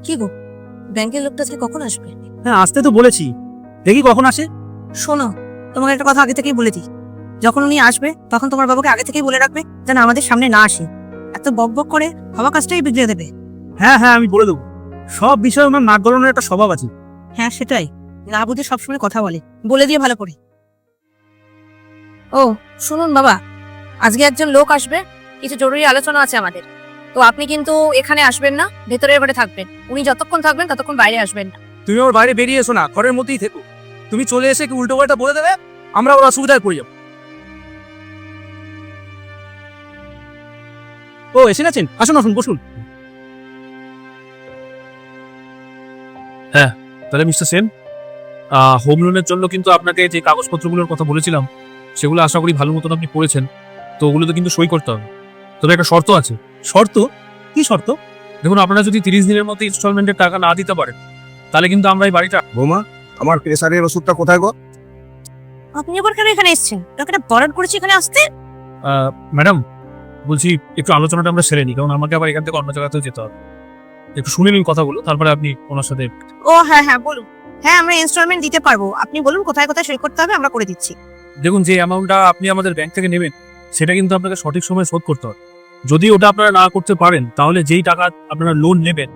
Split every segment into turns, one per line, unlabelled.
কি গো, ব্যাংকের লোকটা আজকে কখন আসবে?
হ্যাঁ, আসতে তো বলেছি, দেখি কখন আসে।
শোনো, তোমাকে একটা কথা আগে থেকেই বলে দিই, যখন উনি আসবে তখন তোমার বাবাকে আগে থেকেই বলে রাখবে যেন আমাদের সামনে না আসে। এত বক বক করে হওয়া কাজটাই বিগড়ে দেবে।
হ্যাঁ হ্যাঁ, আমি বলে দেবো। সব বিষয়ে ওনার নাক গলানোর একটা স্বভাব আছে।
হ্যাঁ সেটাই, না বুঝে সবসময় কথা বলে দিয়ে ভালো করে। ও শুনুন বাবা, আজকে একজন লোক আসবে, কিছু জরুরি আলোচনা আছে আমাদের। তো আপনি কিন্তু এখানে আসবেন না, ভেতরের ঘরে থাকবেন। উনি যতক্ষণ থাকবেন ততক্ষণ বাইরে আসবেন না।
তুমি ওর বাইরে বেরিয়ে এসো না, ঘরের মধ্যেই থেকো। তুমি চলে এসে কি উল্টো পাল্টা বলে দেবে, আমরা ওর অসুবিধায় পড়ে যাবো। ও এসে গেছেন, আসুন আসুন বসুন। হ্যাঁ, তাহলে মিস্টার সেন, হোম লোনের জন্য কিন্তু আপনাকে যে কাগজপত্রগুলোর কথা বলেছিলাম সেগুলো আশা করি ভালো মতন আপনি পড়েছেন। তো ওগুলোতে কিন্তু সই করতে হবে। তবে একটা শর্ত আছে। শর্ত? কি শর্ত? দেখুন, আপনারা যদি 30 দিনের মধ্যে ইনস্টলমেন্টের টাকা না দিতে পারেন তাহলে কিন্তু আমরা এই বাড়িটা।
বৌমা, আমার প্রেসারের ওষুধটা কোথায় গো?
আপনি আবার কেন এখানে এসেছেন? টাকাটা বরাদ করেছি এখানে আসতে।
ম্যাডাম বলছি, একটু আলোচনাটা আমরা সেরে নিই, কারণ আমাকে আবার এখান থেকে অন্য জায়গাতেও যেতে হবে। একটু শুনে নিন কথাগুলো, তারপরে আপনি ওনার সাথে।
ও হ্যাঁ হ্যাঁ বলুন। হ্যাঁ আমরা ইনস্টলমেন্ট দিতে পারবো, আপনি বলুন কোথায় কোথায় সই করতে হবে, আমরা করে দিচ্ছি।
দেখুন, যে অ্যামাউন্টটা আপনি আমাদের ব্যাংক থেকে নেবেন সেটা কিন্তু আপনাকে সঠিক সময়ে শোধ করতে হবে। যদি ওটা আপনারা না করতে পারেন তাহলে যেই টাকা আপনারা লোন নেবেন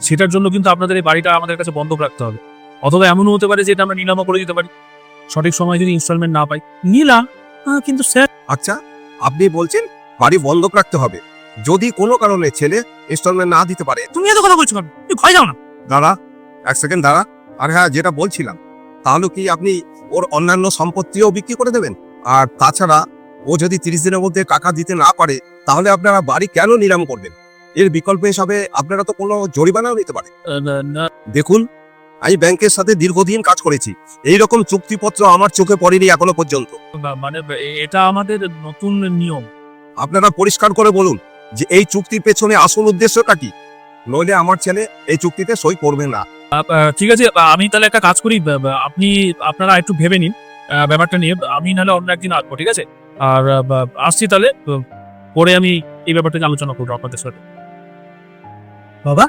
সেটার জন্য কিন্তু আপনাদের এই বাড়িটা আমাদের কাছে বন্ধক রাখতে হবে। অথবা এমনও হতে পারে যে এটা আমরা নিলামও করে দিতে পারি সঠিক সময় যদি ইনস্টলমেন্ট না পাই। নিলাম? কিন্তু স্যার।
আচ্ছা, আপনি বলছেন বাড়ি বন্ধক রাখতে হবে যদি কোনো কারণে ছেলে ইনস্টলমেন্ট না দিতে পারে?
তুমি এত কথা বলছো কেন? তুমি ভয় যাও না।
দাঁড়া, এক সেকেন্ড দাঁড়া। আর হ্যাঁ, যেটা বলছিলাম, তাহলে কি আপনি ওর অন্যান্য সম্পত্তিও বিক্রি করে দেবেন? আর তাছাড়া ও যদি 30 দিনের মধ্যে টাকা দিতে না পারে তাহলে আপনারা বাড়ি কেন নিলাম করবেন? এর বিকল্প হিসাবে আপনারা তো কোনো জরিমানাও নিতে পারেন।
না,
দেখুন, আমি ব্যাংকের সাথে দীর্ঘদিন কাজ করেছি, এইরকম চুক্তিপত্র আমার চোখে পড়েনি এখনো পর্যন্ত।
মানে এটা আমাদের নতুন নিয়ম।
আপনারা পরিষ্কার করে বলুন যে এই চুক্তির পেছনে আসল উদ্দেশ্যটা কি, নইলে আমার ছেলে এই চুক্তিতে সই করবে না।
ঠিক আছে, আমি তাহলে একটা কাজ করি, আপনারা একটু ভেবে নিন ব্যাপারটা নিয়ে। আমি নাহলে অন্য একদিন আসবো, ঠিক আছে? আর আসছি তাহলে, পরে আমি এই ব্যাপারটা নিয়ে আলোচনা করবো আপনাদের সাথে। বাবা,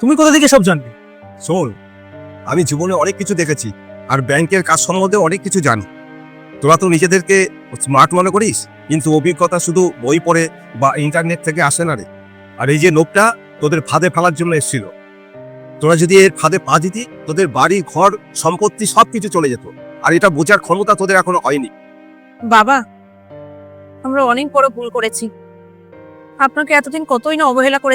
তুমি কোথা থেকে সব জানবে?
শোন, আমি জীবনে অনেক কিছু দেখেছি আর ব্যাংকের কাজ সম্বন্ধে অনেক কিছু জানি। তোরা তো নিজেদেরকে স্মার্ট মনে করিস, কিন্তু অভিজ্ঞতা শুধু বই পড়ে বা ইন্টারনেট থেকে আসে না রে। আর এই যে লোকটা তোদের ফাঁদে ফেলার জন্য এসেছিল, তোরা যদি এর ফাঁদে পা দিতি তোদের বাড়ি ঘর সম্পত্তি সবকিছু চলে যেত। আর এটা বোঝার ক্ষমতা তোদের এখনো হয়নি।
বাবা, আমরা অনেক বড় ভুল করেছি, আপনাকে এতদিন কতই না অবহেলা করে